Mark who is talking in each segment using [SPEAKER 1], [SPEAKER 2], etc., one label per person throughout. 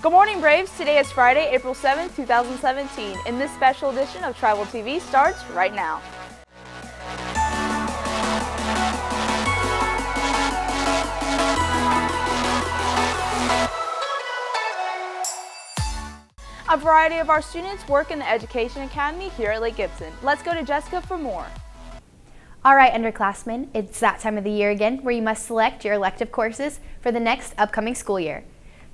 [SPEAKER 1] Good morning, Braves. Today is Friday, April 7th, 2017, and this special edition of Tribal TV starts right now. A variety of our students work in the Education Academy here at Lake Gibson. Let's go to Jessica for more.
[SPEAKER 2] All right, underclassmen, it's that time of the year again where you must select your elective courses for the next upcoming school year.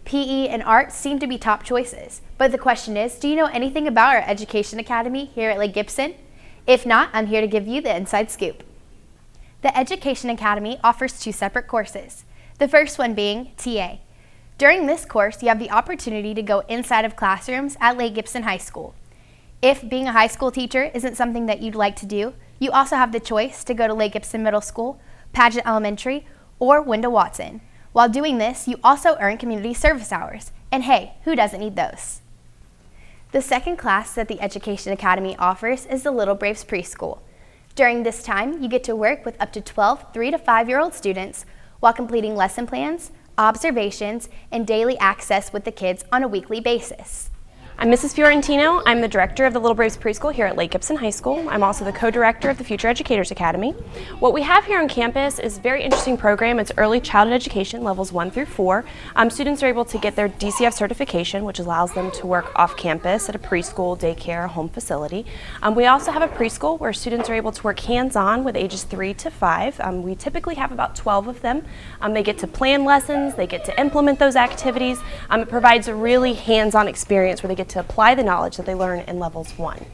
[SPEAKER 2] PE and art seem to be top choices, but the question is, do you know anything about our Education Academy here at Lake Gibson? If not, I'm here to give you the inside scoop. The Education Academy offers two separate courses, the first one being TA. During this course, you have the opportunity to go inside of classrooms at Lake Gibson High School. If being a high school teacher isn't something that you'd like to do, you also have the choice to go to Lake Gibson Middle School, Pageant Elementary, or Wendell Watson. While doing this, you also earn community service hours. And hey, who doesn't need those? The second class that the Education Academy offers is the Little Braves Preschool. During this time, you get to work with up to 12 3- to 5-year-old students while completing lesson plans, observations, and daily access with the kids on a weekly basis.
[SPEAKER 3] I'm Mrs. Fiorentino. I'm the director of the Little Braves Preschool here at Lake Gibson High School. I'm also the co-director of the Future Educators Academy. What we have here on campus is a very interesting program. It's early childhood education, levels 1 through 4. Students are able to get their DCF certification, which allows them to work off campus at a preschool, daycare, home facility. We also have a preschool where students are able to work hands-on with ages 3 to 5. We typically have about 12 of them. They get to plan lessons, they get to implement those activities. It provides a really hands-on experience where they get to apply the knowledge that they learn in levels 1.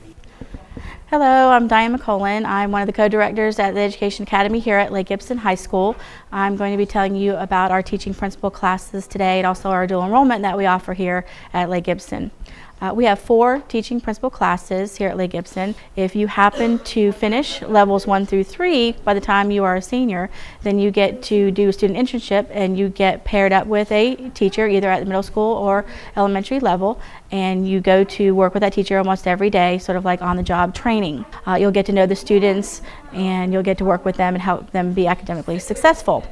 [SPEAKER 4] Hello, I'm Diane McCullen. I'm one of the co-directors at the Education Academy here at Lake Gibson High School. I'm going to be telling you about our teaching principal classes today and also our dual enrollment that we offer here at Lake Gibson. We have 4 teaching principal classes here at Lake Gibson. If you happen to finish levels 1 through 3 by the time you are a senior, then you get to do a student internship and you get paired up with a teacher either at the middle school or elementary level, and you go to work with that teacher almost every day, sort of like on-the-job training. You'll get to know the students and you'll get to work with them and help them be academically successful.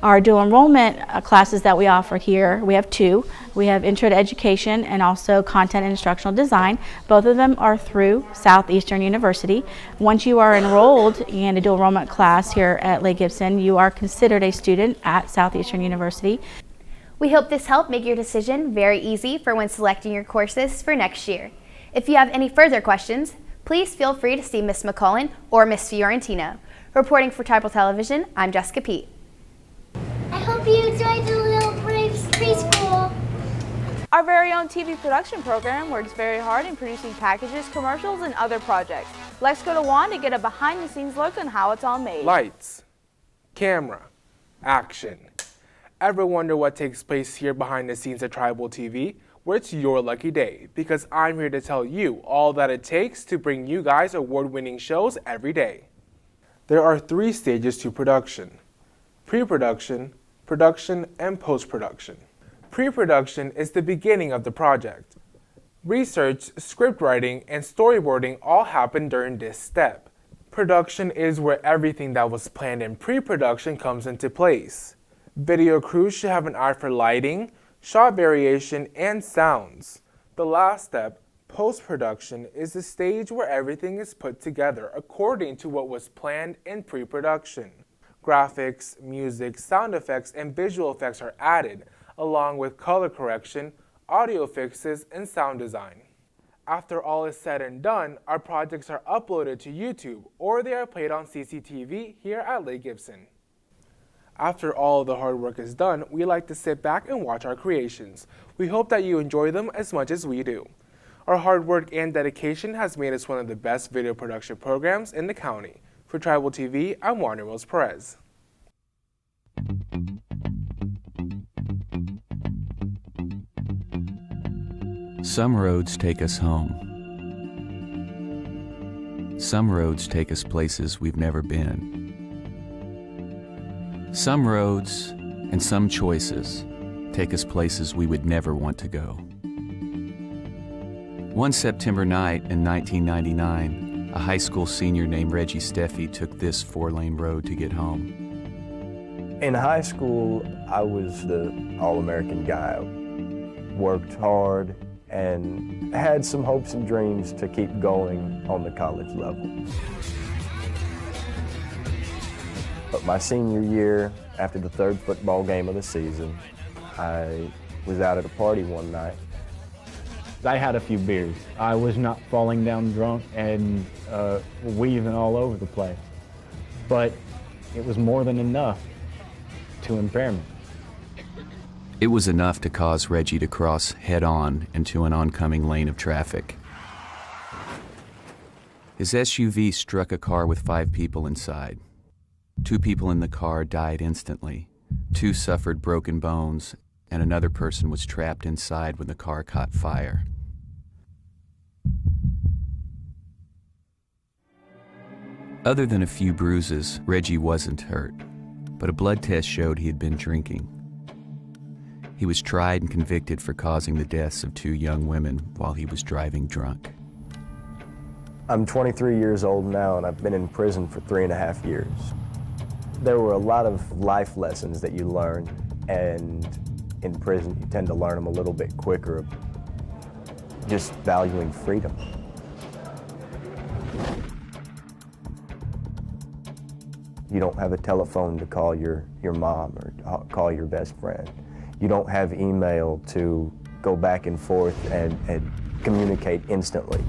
[SPEAKER 4] Our dual enrollment classes that we offer here, we have 2. We have Intro to Education and also Content and Instructional Design. Both of them are through Southeastern University. Once you are enrolled in a dual enrollment class here at Lake Gibson, you are considered a student at Southeastern University.
[SPEAKER 2] We hope this helped make your decision very easy for when selecting your courses for next year. If you have any further questions, please feel free to see Ms. McCullen or Ms. Fiorentino. Reporting for Tribal Television, I'm Jessica Pete.
[SPEAKER 5] I hope you enjoyed the Little Braves Preschool.
[SPEAKER 1] Our very own TV production program works very hard in producing packages, commercials, and other projects. Let's go to Juan to get a behind-the-scenes look on how it's all made.
[SPEAKER 6] Lights, camera, action. Ever wonder what takes place here behind the scenes at Tribal TV? Well, it's your lucky day, because I'm here to tell you all that it takes to bring you guys award-winning shows every day. There are 3 stages to production: pre-production, production, and post-production. Pre-production is the beginning of the project. Research, script writing, and storyboarding all happen during this step. Production is where everything that was planned in pre-production comes into place. Video crews should have an eye for lighting, shot variation, and sounds. The last step, post-production, is the stage where everything is put together according to what was planned in pre-production. Graphics, music, sound effects, and visual effects are added, along with color correction, audio fixes, and sound design. After all is said and done, our projects are uploaded to YouTube, or they are played on CCTV here at Lake Gibson. After all of the hard work is done, we like to sit back and watch our creations. We hope that you enjoy them as much as we do. Our hard work and dedication has made us one of the best video production programs in the county. For Tribal TV, I'm Juan Ramos Perez.
[SPEAKER 7] Some roads take us home. Some roads take us places we've never been. Some roads and some choices take us places we would never want to go. One September night in 1999, a high school senior named Reggie Steffi took this 4-lane road to get home.
[SPEAKER 8] In high school, I was the All-American guy. worked hard, and had some hopes and dreams to keep going on the college level. But my senior year, after the third football game of the season, I was out at a party one night.
[SPEAKER 9] I had a few beers. I was not falling down drunk and weaving all over the place. But it was more than enough to impair me.
[SPEAKER 7] It was enough to cause Reggie to cross head-on into an oncoming lane of traffic. His SUV struck a car with 5 people inside. 2 people in the car died instantly. 2 suffered broken bones, and another person was trapped inside when the car caught fire. Other than a few bruises, Reggie wasn't hurt, but a blood test showed he had been drinking. He was tried and convicted for causing the deaths of 2 young women while he was driving drunk.
[SPEAKER 8] I'm 23 years old now, and I've been in prison for 3.5 years. There were a lot of life lessons that you learn, and in prison you tend to learn them a little bit quicker, just valuing freedom. You don't have a telephone to call your mom or call your best friend. You don't have email to go back and forth and communicate instantly.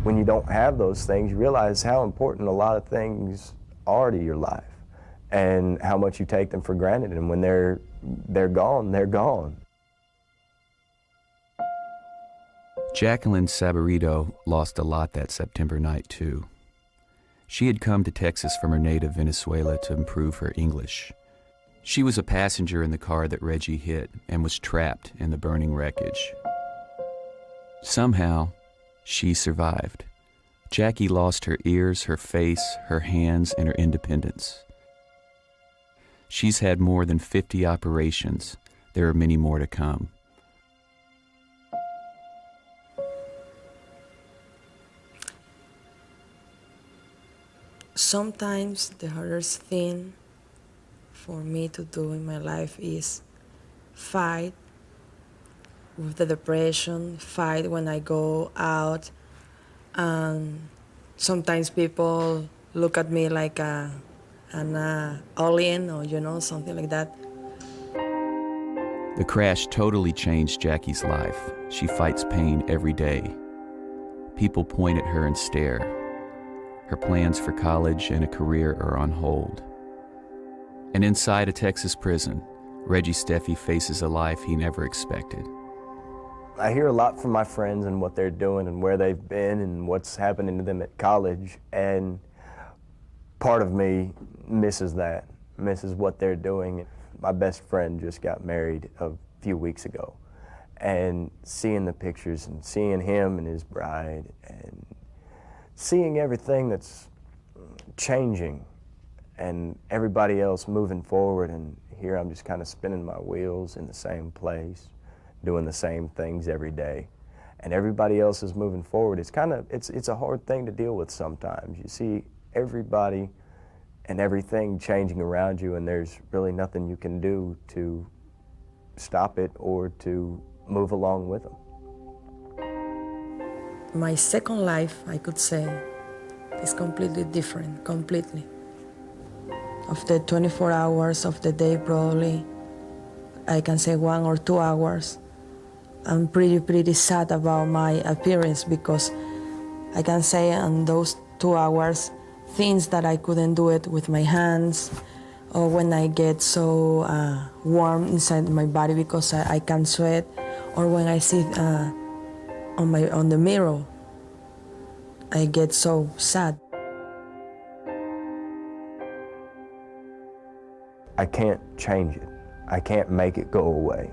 [SPEAKER 8] When you don't have those things, you realize how important a lot of things are to your life and how much you take them for granted. And when they're gone, they're gone.
[SPEAKER 7] Jacqueline Sabarito lost a lot that September night, too. She had come to Texas from her native Venezuela to improve her English. She was a passenger in the car that Reggie hit and was trapped in the burning wreckage. Somehow, she survived. Jackie lost her ears, her face, her hands, and her independence. She's had more than 50 operations. There are many more to come.
[SPEAKER 10] Sometimes the hardest thing for me to do in my life is fight with the depression, fight when I go out, and sometimes people look at me like an alien or something like that.
[SPEAKER 7] The crash totally changed Jackie's life. She fights pain every day. People point at her and stare. Her plans for college and a career are on hold. And inside a Texas prison, Reggie Steffi faces a life he never expected.
[SPEAKER 8] I hear a lot from my friends and what they're doing and where they've been and what's happening to them at college, and part of me misses that, misses what they're doing. My best friend just got married a few weeks ago, and seeing the pictures and seeing him and his bride and seeing everything that's changing and everybody else moving forward, and here I'm just kind of spinning my wheels in the same place, doing the same things every day, and everybody else is moving forward. It's a hard thing to deal with sometimes. You see everybody and everything changing around you, and there's really nothing you can do to stop it or to move along with them.
[SPEAKER 10] My second life, I could say, is completely different, completely. Of the 24 hours of the day, probably, I can say 1 or 2 hours. I'm pretty sad about my appearance, because I can say in those 2 hours, things that I couldn't do it with my hands, or when I get so warm inside my body because I can't sweat, or when I sit on the mirror, I get so sad.
[SPEAKER 8] I can't change it. I can't make it go away.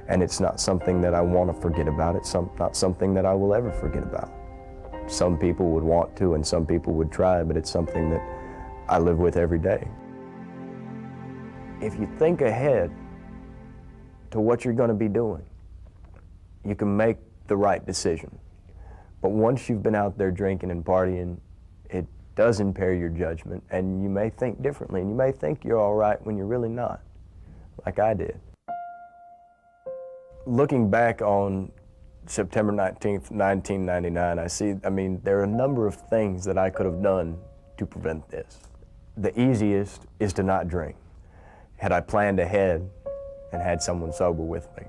[SPEAKER 8] And it's not something that I want to forget about. It's not something that I will ever forget about. Some people would want to and some people would try, but it's something that I live with every day. If you think ahead to what you're going to be doing, you can make the right decision. But once you've been out there drinking and partying, it does impair your judgment, and you may think differently, and you may think you're all right when you're really not, like I did. Looking back on September 19th, 1999, there are a number of things that I could have done to prevent this. The easiest is to not drink. Had I planned ahead and had someone sober with me,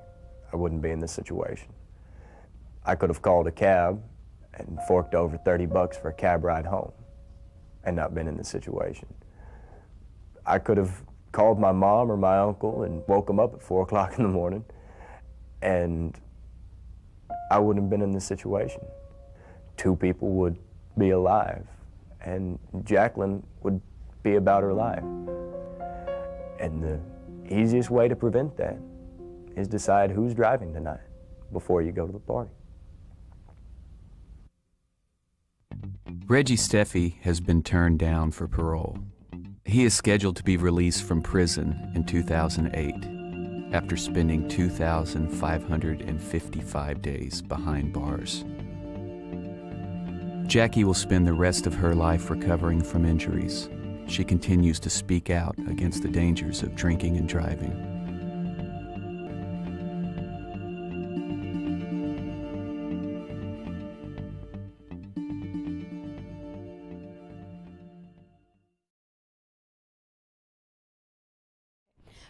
[SPEAKER 8] I wouldn't be in this situation. I could have called a cab and forked over $30 for a cab ride home and not been in this situation. I could have called my mom or my uncle and woke them up at 4 o'clock in the morning, and I wouldn't have been in this situation. 2 people would be alive, and Jacqueline would be about her life. And the easiest way to prevent that is decide who's driving tonight before you go to the party.
[SPEAKER 7] Reggie Steffi has been turned down for parole. He is scheduled to be released from prison in 2008 after spending 2,555 days behind bars. Jackie will spend the rest of her life recovering from injuries. She continues to speak out against the dangers of drinking and driving.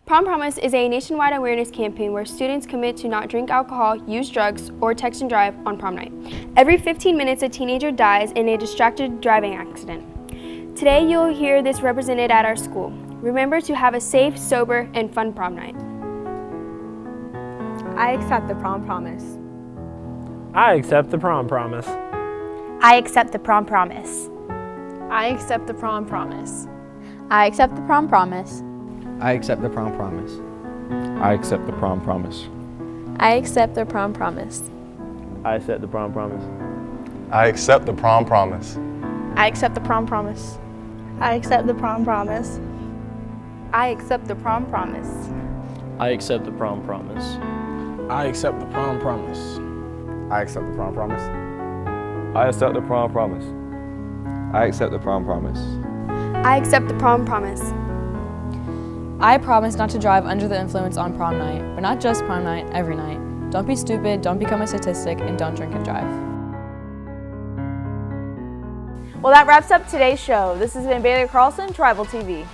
[SPEAKER 11] Prom Promise is a nationwide awareness campaign where students commit to not drink alcohol, use drugs, or text and drive on prom night. Every 15 minutes, a teenager dies in a distracted driving accident. Today, you'll hear this represented at our school. Remember to have a safe, sober, and fun prom night.
[SPEAKER 1] I accept the Prom Promise.
[SPEAKER 12] I accept the Prom Promise.
[SPEAKER 2] I accept the Prom Promise.
[SPEAKER 13] I accept the Prom Promise.
[SPEAKER 1] I accept the Prom Promise.
[SPEAKER 14] I accept the Prom Promise.
[SPEAKER 15] I accept the Prom Promise.
[SPEAKER 13] I accept the Prom Promise.
[SPEAKER 12] I accept the Prom Promise.
[SPEAKER 15] I accept the Prom Promise.
[SPEAKER 13] I accept the Prom Promise.
[SPEAKER 16] I accept the Prom Promise.
[SPEAKER 1] I accept the Prom Promise.
[SPEAKER 12] I accept the Prom Promise.
[SPEAKER 17] I accept the Prom Promise.
[SPEAKER 15] I accept the Prom Promise.
[SPEAKER 18] I accept the Prom Promise. I accept the Prom Promise.
[SPEAKER 11] I accept the Prom Promise.
[SPEAKER 19] I promise not to drive under the influence on prom night, but not just prom night, every night. Don't be stupid, don't become a statistic, and don't drink and drive.
[SPEAKER 1] Well, that wraps up today's show. This has been Bailey Carlson, Tribal TV.